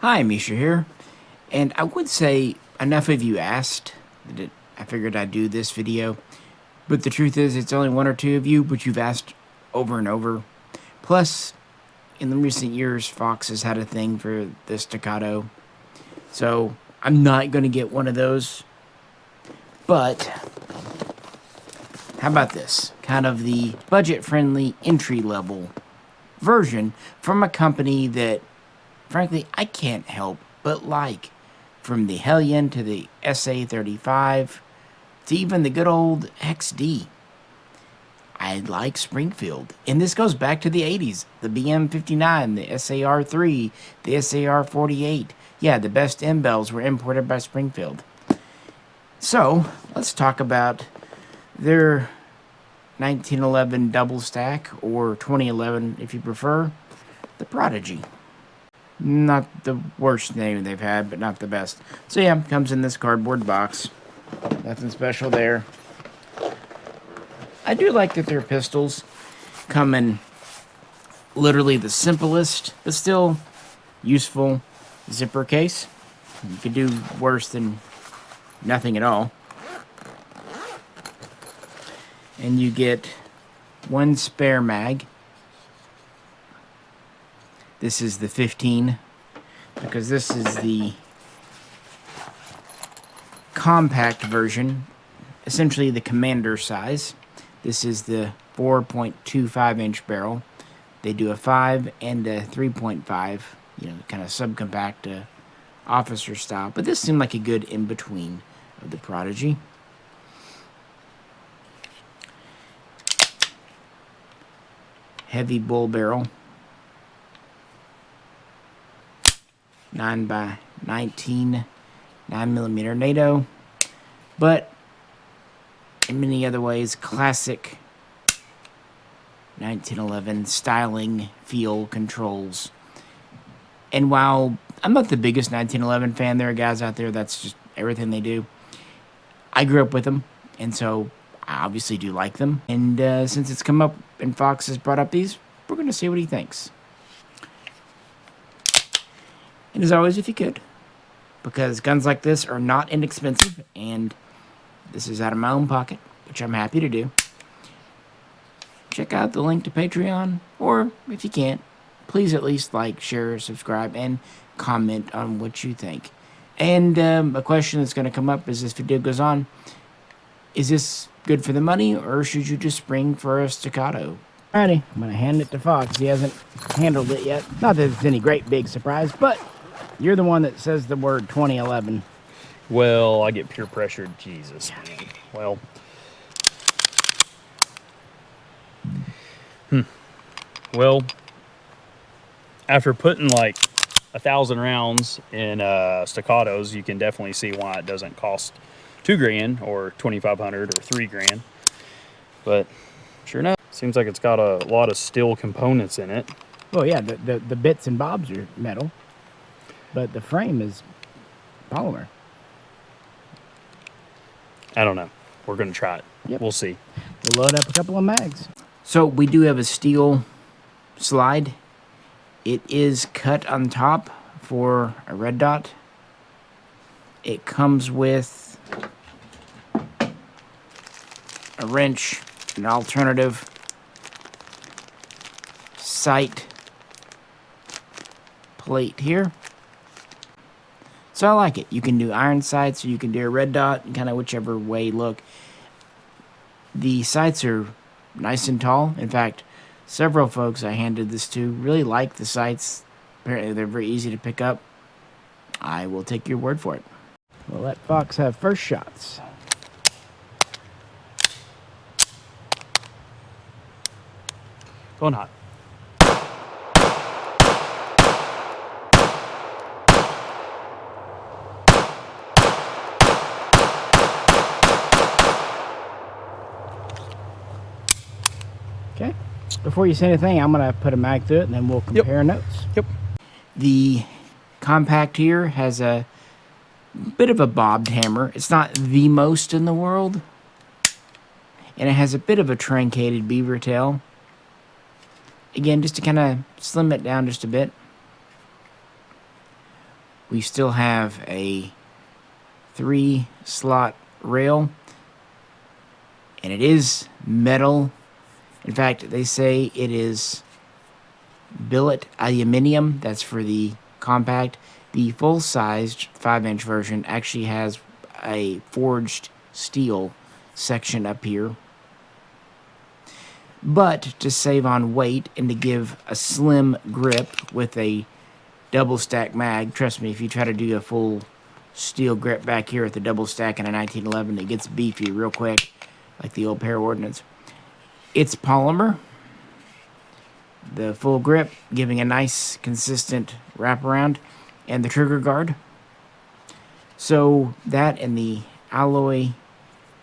Hi, Misha here. And I would say enough of you asked that I figured I'd do this video. But the truth is, it's only one or two of you, but you've asked over and over. Plus, in the recent years, Fox has had a thing for the staccato. So, I'm not going to get one of those. But, how about this? Kind of the budget-friendly, entry-level version from a company that, frankly, I can't help but like. From the Hellion to the SA-35 to even the good old XD. I like Springfield. And this goes back to the 80s. The BM-59, the SAR-3, the SAR-48. Yeah, the best M-Bells were imported by Springfield. So, let's talk about their 1911 double stack, or 2011 if you prefer, the Prodigy. Not the worst name they've had, but not the best. So yeah, comes in this cardboard box. Nothing special there. I do like that their pistols come in literally the simplest, but still useful zipper case. You could do worse than nothing at all. And you get one spare mag. This is the 15, because this is the compact version, essentially the commander size. This is the 4.25 inch barrel. They do a 5 and a 3.5, kind of subcompact officer style. But this seemed like a good in-between of the Prodigy. Heavy bull barrel. 9 by 19 9mm NATO, but in many other ways classic 1911 styling, feel, controls. And while I'm not the biggest 1911 fan, there are guys out there that's just everything they do. I grew up with them, and so I obviously do like them. And since it's come up and Fox has brought up these, we're going to see what he thinks. And as always, if you could, because guns like this are not inexpensive, and this is out of my own pocket, which I'm happy to do, check out the link to Patreon, or if you can't, please at least like, share, subscribe, and comment on what you think. And a question that's going to come up as this video goes on, is this good for the money, or should you just spring for a staccato? Alrighty, I'm going to hand it to Fox. He hasn't handled it yet. Not that it's any great big surprise, but you're the one that says the word 2011. Well, I get peer pressured. Jesus, man. Well. Well, after putting like 1,000 rounds in staccatos, you can definitely see why it doesn't cost $2,000 or $2,500 or $3,000. But sure enough, seems like it's got a lot of steel components in it. Well, yeah, the bits and bobs are metal, but the frame is polymer. I don't know. We're going to try it. Yep. We'll see. We'll load up a couple of mags. So we do have a steel slide. It is cut on top for a red dot. It comes with a wrench, an alternative sight plate here. So I like it. You can do iron sights, or you can do a red dot, kind of whichever way you look. The sights are nice and tall. In fact, several folks I handed this to really like the sights. Apparently they're very easy to pick up. I will take your word for it. We'll let Fox have first shots. Going hot. Okay. Before you say anything, I'm going to put a mag through it, and then we'll compare notes. Yep. The compact here has a bit of a bobbed hammer. It's not the most in the world. And it has a bit of a truncated beaver tail. Again, just to kind of slim it down just a bit. We still have a 3-slot rail, and it is metal. In fact, they say it is billet aluminum. That's for the compact. The full-sized 5-inch version actually has a forged steel section up here. But to save on weight and to give a slim grip with a double stack mag, trust me, if you try to do a full steel grip back here with the double stack in a 1911, it gets beefy real quick, like the old Para Ordnance. It's polymer. The full grip giving a nice consistent wraparound, and the trigger guard. So that and the alloy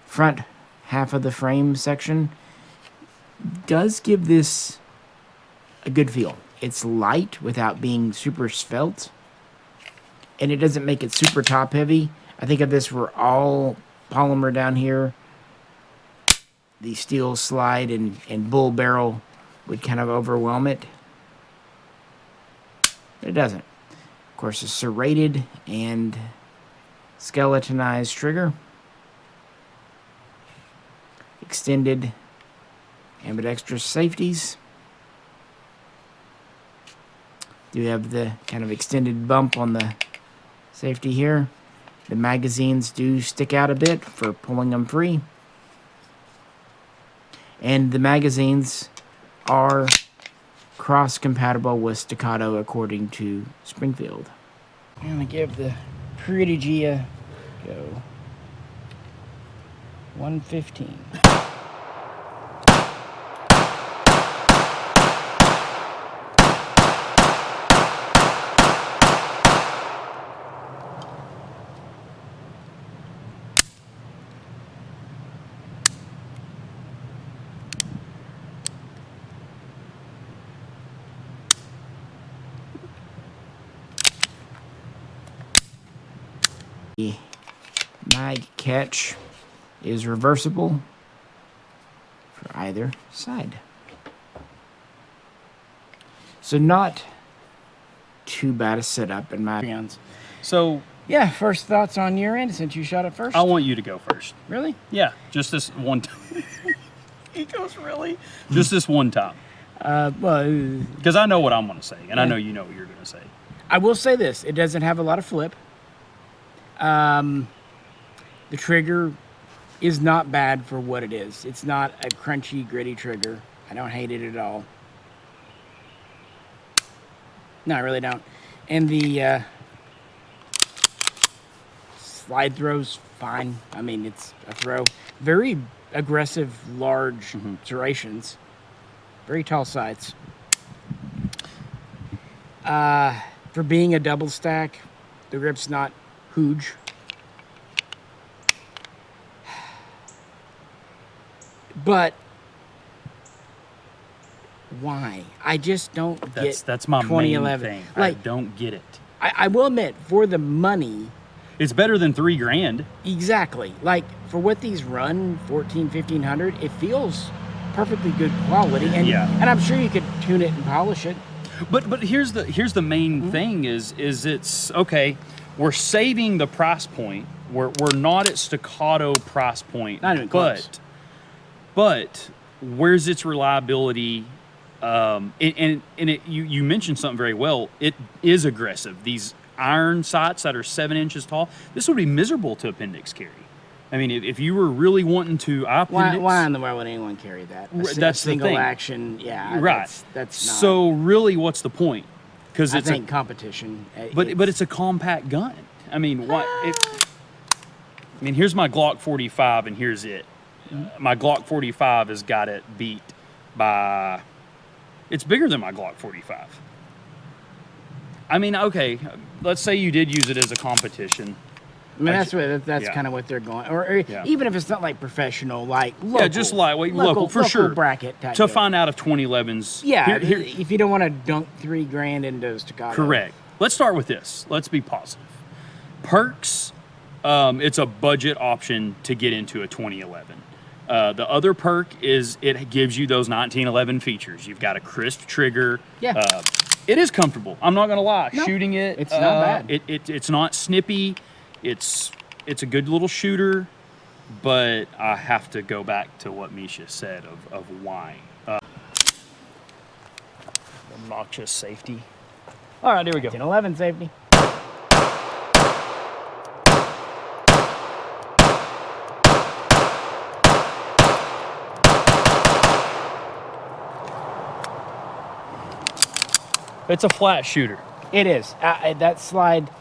front half of the frame section does give this a good feel. It's light without being super svelte, and it doesn't make it super top heavy. I think if this were all polymer down here, the steel slide and bull barrel would kind of overwhelm it. But it doesn't. Of course, a serrated and skeletonized trigger. Extended ambidextrous safeties. Do have the kind of extended bump on the safety here. The magazines do stick out a bit for pulling them free. And the magazines are cross-compatible with staccato according to Springfield. I'm going to give the Prodigy a go. 115. The mag catch is reversible for either side. So not too bad a setup in my hands. So Yeah, first thoughts on your end since you shot it first? I want you to go first. Really? Yeah, just this one time. He goes, really? Just this one time. Well, Because I know what I'm going to say, and I know you know what you're going to say. I will say this. It doesn't have a lot of flip. The trigger is not bad for what it is. It's not a crunchy, gritty trigger. I don't hate it at all. No, I really don't. And the slide throw's fine. I mean, it's a throw. Very aggressive, large serrations. Very tall sights. For being a double stack, the grip's not huge. But why? I just don't get That's my 2011. main thing. Like, I don't get it. I will admit, for the money, It's better than $3,000. exactly. Like, for what these run, 14, 1500, it feels perfectly good quality. And, Yeah. and I'm sure you could tune it and polish it. But here's the main thing is it's okay. We're saving the price point. We're not at staccato price point. Not even close. But where's its reliability? You mentioned something very well. It is aggressive. These iron sights that are 7 inches tall. This would be miserable to appendix carry. I mean, if you were really wanting to appendix, Why in the world would anyone carry that? That's the single thing. action, yeah. right? That's not. So really, what's the point? Because I it's think competition. but it's a compact gun. I mean, what? I mean, here's my Glock 45, and here's it. My Glock 45 has got it beat by. It's bigger than my Glock 45. I mean, okay, let's say you did use it as a competition. I mean, that's kind of what they're going, or even if it's not like professional, like local, just lightweight, local for sure, bracket type to deal. Find out if 2011's. Yeah, if you don't want to dunk $3,000 into staccato. Correct. Let's start with this. Let's be positive. Perks, it's a budget option to get into a 2011. The other perk is it gives you those 1911 features. You've got a crisp trigger. Yeah. It is comfortable. I'm not gonna lie. No, Shooting it, it's not bad. It's not snippy. It's a good little shooter, but I have to go back to what Misha said of why. Obnoxious safety. All right, here we go. 10-11 safety. It's a flat shooter. It is. That slide,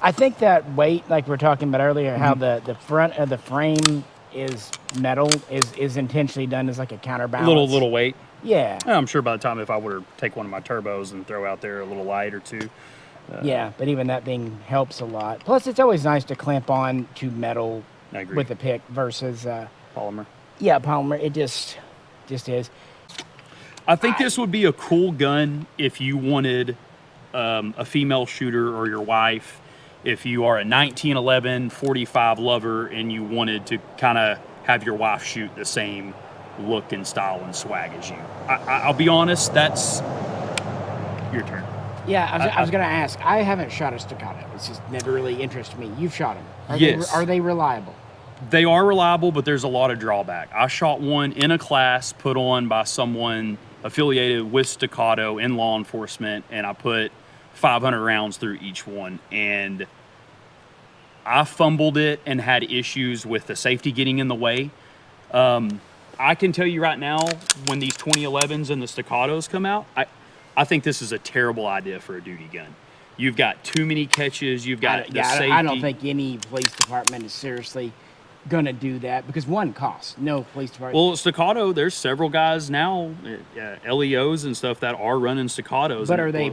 I think that weight, like we were talking about earlier, how the front of the frame is metal, is intentionally done as like a counterbalance. Little weight. Yeah. I'm sure by the time if I were to take one of my turbos and throw out there a little light or two. Yeah, but even that thing helps a lot. Plus, it's always nice to clamp on to metal I agree. with a pick versus Polymer. Yeah, polymer. It just is. I think this would be a cool gun if you wanted a female shooter or your wife. If you are a 1911 45 lover and you wanted to kind of have your wife shoot the same look and style and swag as you. I'll be honest, that's your turn. Yeah, I was going to ask. I haven't shot a staccato. It's just never really interested me. You've shot them. Yes. Are they reliable? They are reliable, but there's a lot of drawback. I shot one in a class put on by someone affiliated with staccato in law enforcement, and I put 500 rounds through each one, and I fumbled it and had issues with the safety getting in the way. I can tell you right now, when these 2011s and the staccatos come out, I think this is a terrible idea for a duty gun. You've got too many catches. You've got the safety. I don't think any police department is seriously going to do that because one, costs. No police department. Well, staccato, there's several guys now, LEOs and stuff that are running staccatos. But are they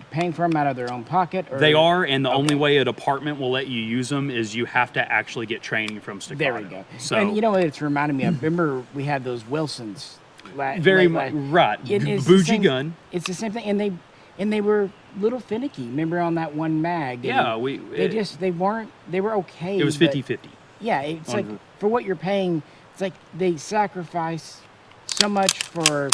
paying for them out of their own pocket? Or? They are, and the only way a department will let you use them is you have to actually get training from staccato. There we go. So, and you know what it's reminding me of? Remember we had those Wilsons. Right. It's Bougie gun. It's the same thing, and they were a little finicky. Remember on that one mag? Yeah, they were okay. It was 50-50. Yeah, it's like for what you're paying, it's like they sacrifice so much for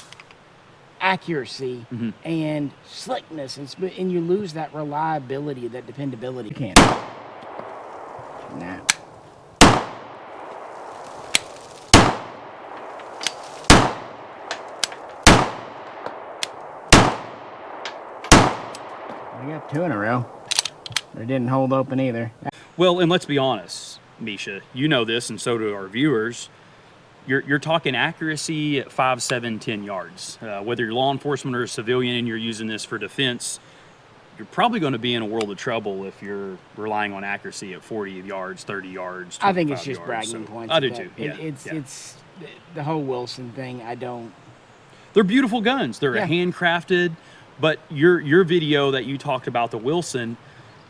accuracy and slickness, and you lose that reliability, that dependability. You can't. Now. We got two in a row. They didn't hold open either. Well, and let's be honest, Misha, you know this, and so do our viewers. You're talking accuracy at 5, 7, 10 yards. Whether you're law enforcement or a civilian and you're using this for defense, you're probably going to be in a world of trouble if you're relying on accuracy at 40 yards, 30 yards. I think it's just bragging points. I do too. Yeah, it's the whole Wilson thing. They're beautiful guns. They're handcrafted. But your video that you talked about, the Wilson,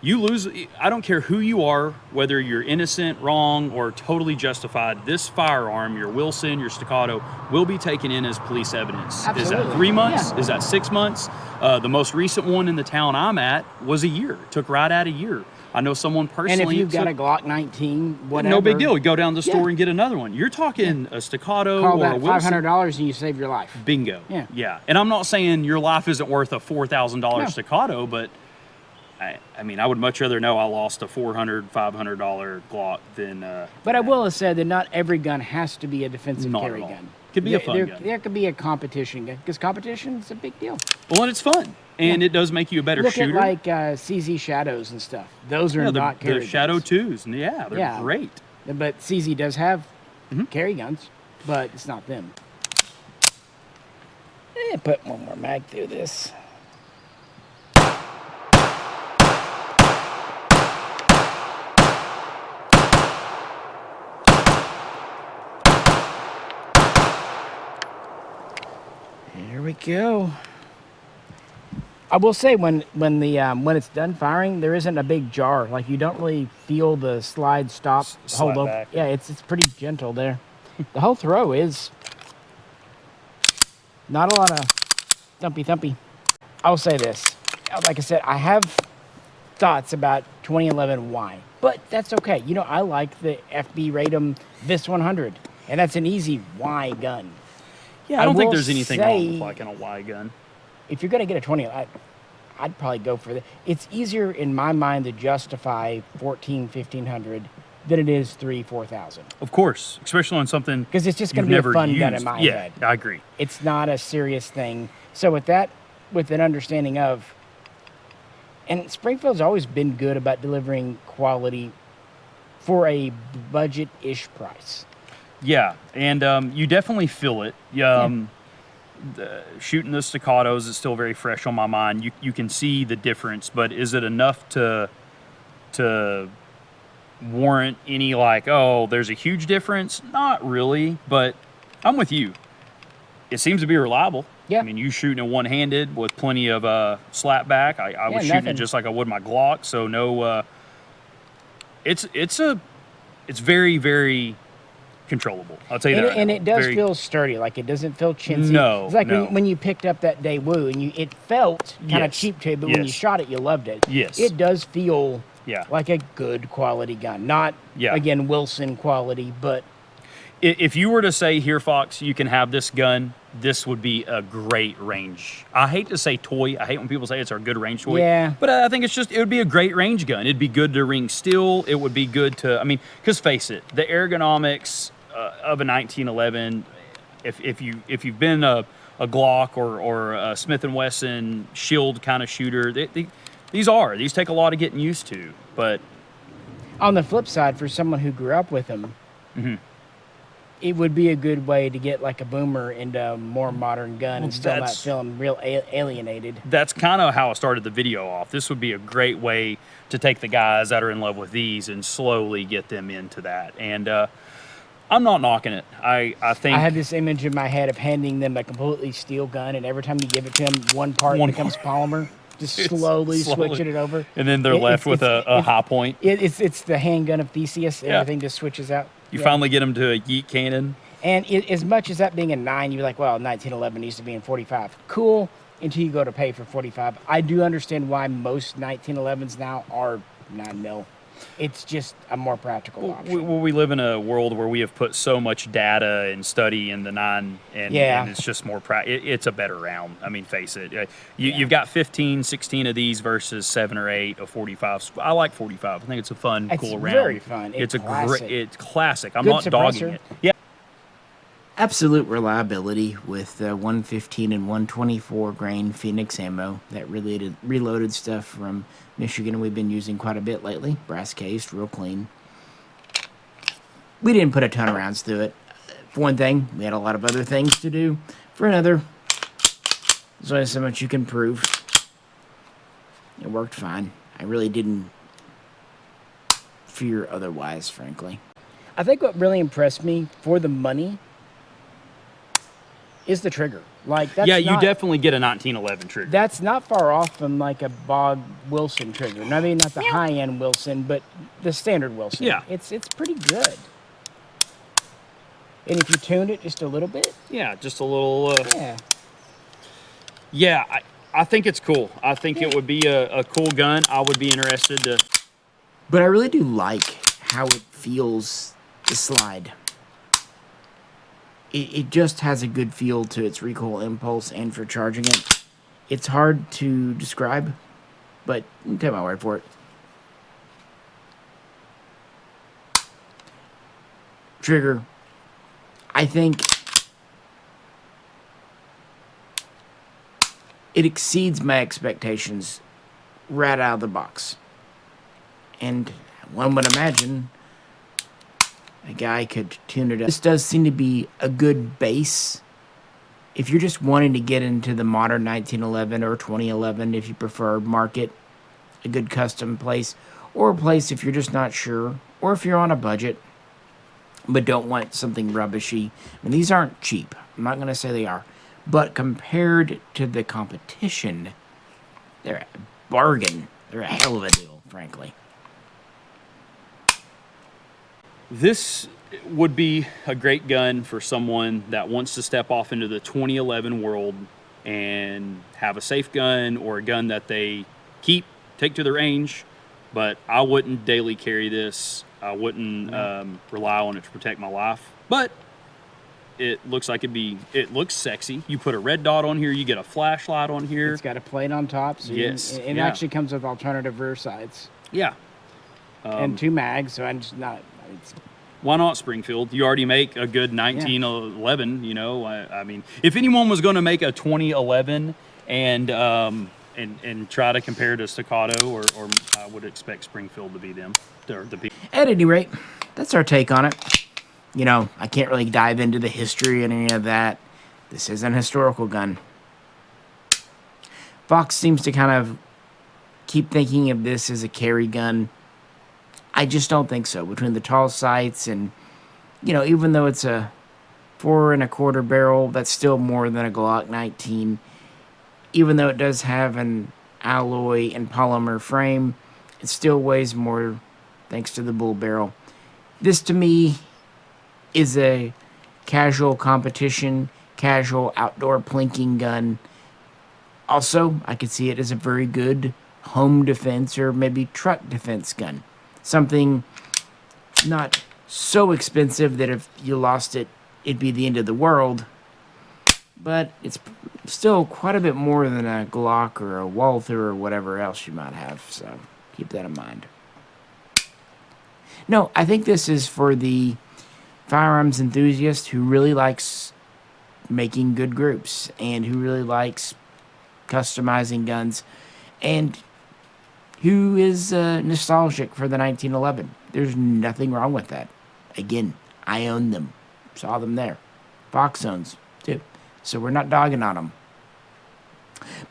you lose. I don't care who you are, whether you're innocent, wrong, or totally justified. This firearm, your Wilson, your staccato, will be taken in as police evidence. Absolutely. Is that 3 months? Yeah. Is that 6 months? The most recent one in the town I'm at was a year. It took right at a year. I know someone personally. And if you've got a Glock 19, whatever. No big deal. You go down to the store and get another one. You're talking a staccato Call or that a Wilson. $500 and you save your life. Bingo. Yeah. And I'm not saying your life isn't worth a $4,000 staccato, but I mean, I would much rather know I lost a $400, $500 Glock than. But I will have said that not every gun has to be a defensive carry gun. Could be a fun gun. There could be a competition gun because competition is a big deal. Well, and it's fun, and it does make you a better shooter. Look at like CZ Shadows and stuff. Those are not carry guns. The Shadow 2s, and they're great. But CZ does have carry guns, but it's not them. Put one more mag through this. Here we go. I will say when it's done firing, there isn't a big jar. Like you don't really feel the slide stop, hold up. Back. Yeah, it's pretty gentle there. The whole throw is not a lot of thumpy. I'll say this. Like I said, I have thoughts about 2011 Y, but that's okay. You know, I like the FB Radom Vis 100, and that's an easy Y gun. Yeah, I don't think there's anything wrong with liking a Y gun. if you're going to get a 20, I'd probably go for that. It's easier in my mind to justify 1,500 than it is 4,000. Of course, especially on something Because it's just going you've to be never a fun gun used. in my Yeah, head. I agree. It's not a serious thing. So with that, with an understanding of, and Springfield's always been good about delivering quality for a budget-ish price. Yeah, and you definitely feel it. Shooting the staccatos is still very fresh on my mind. You can see the difference, but is it enough to warrant any like, oh, there's a huge difference? Not really, but I'm with you. It seems to be reliable. Yeah. I mean, you shooting it one-handed with plenty of slap back. I was shooting it just like I would my Glock, so no. It's very, very controllable. I'll tell you that. And it does feel sturdy. Like, it doesn't feel chintzy. No, it's like no. when you picked up that Daewoo and it felt kind of cheap to you, but when you shot it, you loved it. Yes. It does feel Yeah. like a good quality gun. Not, again, Wilson quality, but... If you were to say, here, Fox, you can have this gun, this would be a great range. I hate to say toy. I hate when people say it's our good range toy. Yeah. But I think it would be a great range gun. It'd be good to ring steel. It would be good to, I mean, because face it, the ergonomics of a 1911, if you've been a Glock or a Smith & Wesson shield kind of shooter, these take a lot of getting used to. But on the flip side, for someone who grew up with them, it would be a good way to get like a boomer into a more modern gun and still not feeling real alienated. That's kind of how I started the video off. This would be a great way to take the guys that are in love with these and slowly get them into that. And I'm not knocking it. I think... I have this image in my head of handing them a completely steel gun, and every time you give it to them, one part becomes polymer. Just slowly switching it over. And then they're left with a high point. It's the handgun of Theseus. Yeah. Everything just switches out. You finally get them to a yeet cannon. And as much as that being a 9, you're like, well, 1911 needs to be in 45. Cool, until you go to pay for 45. I do understand why most 1911s now are 9mm. It's just a more practical option. We live in a world where we have put so much data and study in the 9, and it's just more it's a better round. I mean, face it. You've got 15, 16 of these versus 7 or 8 of 45s. I like 45. I think it's a fun, cool round. It's very fun. It's classic. I'm Good not dogging it. Yeah. Absolute reliability with 115 and 124 grain Phoenix ammo. That reloaded stuff from Michigan we've been using quite a bit lately. Brass cased, real clean. We didn't put a ton of rounds through it. For one thing, we had a lot of other things to do. For another, there's only so much you can prove. It worked fine. I really didn't fear otherwise, frankly. I think what really impressed me for the money is the trigger. Like, that's you definitely get a 1911 trigger. That's not far off from like a Bog Wilson trigger. I mean, not the high-end Wilson, but the standard Wilson. Yeah. It's pretty good. And if you tuned it just a little bit. Yeah, just a little. Yeah. Yeah, I think it's cool. I think it would be a cool gun. I would be interested to. But I really do like how it feels to slide. It just has a good feel to its recoil impulse and for charging it. It's hard to describe, but you can take my word for it. Trigger, I think it exceeds my expectations right out of the box. And one would imagine a guy could tune it up. This does seem to be a good base. If you're just wanting to get into the modern 1911 or 2011, if you prefer, market, a good custom place, or a place if you're just not sure, or if you're on a budget, but don't want something rubbishy. I mean, these aren't cheap. I'm not going to say they are. But compared to the competition, they're a bargain. They're a hell of a deal, frankly. This would be a great gun for someone that wants to step off into the 2011 world and have a safe gun or a gun that they take to the range. But I wouldn't daily carry this. I wouldn't rely on it to protect my life. But it looks like it looks sexy. You put a red dot on here, you get a flashlight on here. It's got a plate on top. So Yes, it yeah. actually comes with alternative rear sides. Yeah. And 2 mags, so I'm just not... It's, Why not Springfield? You already make a good 1911, you know. I mean, if anyone was going to make a 2011 and try to compare to Staccato, or I would expect Springfield to be them. They're the people. At any rate, that's our take on it. You know, I can't really dive into the history and any of that. This is an historical gun. Fox seems to kind of keep thinking of this as a carry gun. I just don't think so. Between the tall sights and, you know, even though it's a 4 1/4 barrel, that's still more than a Glock 19. Even though it does have an alloy and polymer frame, it still weighs more thanks to the bull barrel. This, to me, is a casual competition, casual outdoor plinking gun. Also, I could see it as a very good home defense or maybe truck defense gun. Something not so expensive that if you lost it, it'd be the end of the world. But it's still quite a bit more than a Glock or a Walther or whatever else you might have. So keep that in mind. No, I think this is for the firearms enthusiast who really likes making good groups and who really likes customizing guns and who is nostalgic for the 1911. There's nothing wrong with that. Again, I own them. Saw them there. Fox owns too. So we're not dogging on them.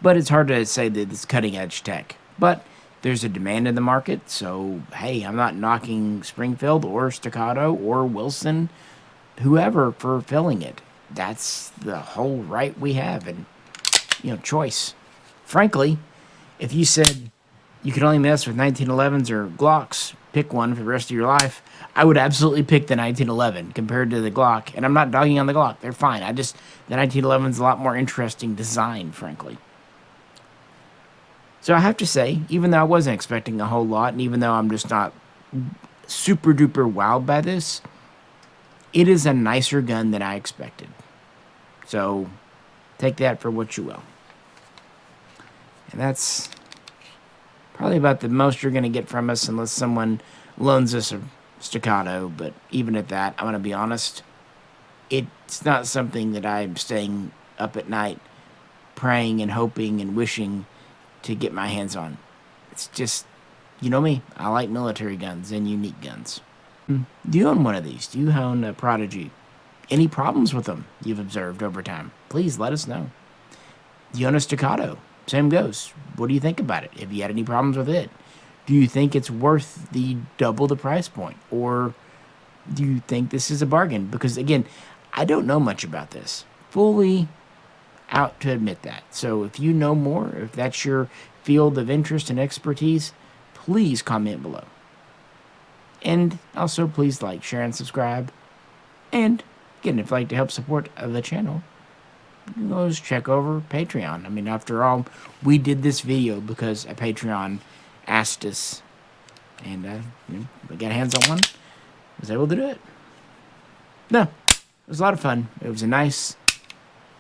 But it's hard to say that it's cutting edge tech. But there's a demand in the market. So, hey, I'm not knocking Springfield or Staccato or Wilson, whoever, for filling it. That's the whole right we have. And, you know, choice. Frankly, if you said you could only mess with 1911s or Glocks, pick one for the rest of your life, I would absolutely pick the 1911 compared to the Glock. And I'm not dogging on the Glock. They're fine. The 1911 is a lot more interesting design, frankly. So I have to say, even though I wasn't expecting a whole lot, and even though I'm just not super duper wowed by this, it is a nicer gun than I expected. So take that for what you will. And that's probably about the most you're going to get from us unless someone loans us a Staccato. But even at that, I'm going to be honest, it's not something that I'm staying up at night praying and hoping and wishing to get my hands on. It's just, you know me, I like military guns and unique guns. Do you own one of these? Do you own a Prodigy? Any problems with them you've observed over time? Please let us know. Do you own a Staccato? Same goes. What do you think about it? Have you had any problems with it? Do you think it's worth the double the price point? Or do you think this is a bargain? Because, again, I don't know much about this. Fully out to admit that. So if you know more, if that's your field of interest and expertise, please comment below. And also, please like, share, and subscribe. And, again, if you'd like to help support the channel, you can go just check over Patreon. I mean, after all, we did this video because a Patreon asked us. And we got hands on one. Was able to do it. No, it was a lot of fun. It was a nice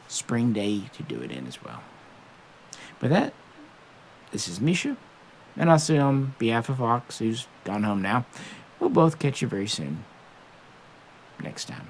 spring day to do it in as well. With that, this is Misha. And also on behalf of Fox, who's gone home now, we'll both catch you very soon. Next time.